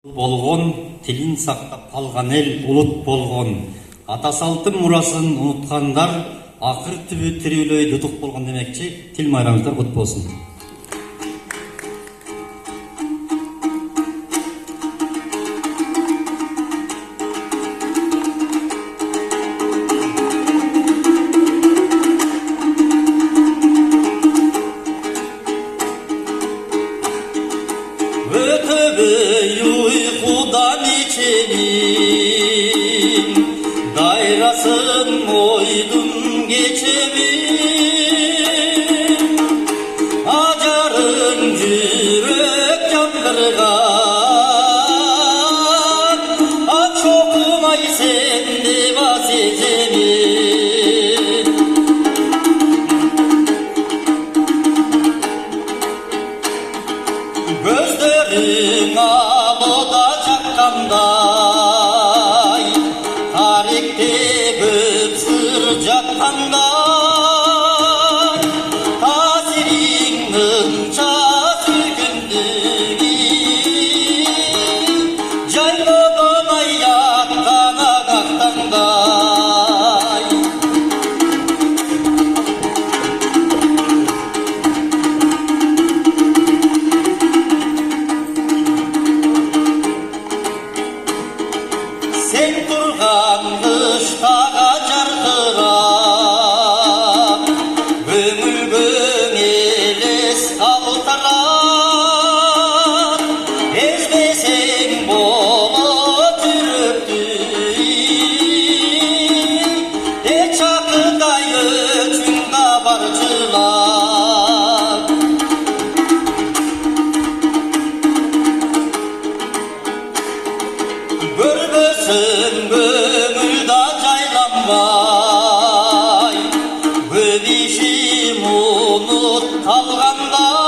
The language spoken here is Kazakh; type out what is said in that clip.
болгон, тилин сактап калган эл улут болгон. Ата салттын мурасын унуткандар акыр түбү тирүүлөй дутук болгон демекчи. Тил майрамыңыздар кут болсун. Ötübü uykudan içelim, dairasın oydum geçelim. Acarın yürek yandırgan, aç okumay sende vasiyeceğim. Gözlerin ağlıda çakkanday, tarihte göp sır жатқандай, tasirin ынча сүйкімдігі, жайлыдан аяқтан ағақтандай. Sen turgan kıştaga jarkırap, Көңүлгөң элес калтырап, Эзбесең болот жүрөктү, чакырдай өчүң кабарчылап. Көрбөсүн көңүлда жайланбай, көп ишим унут калганда,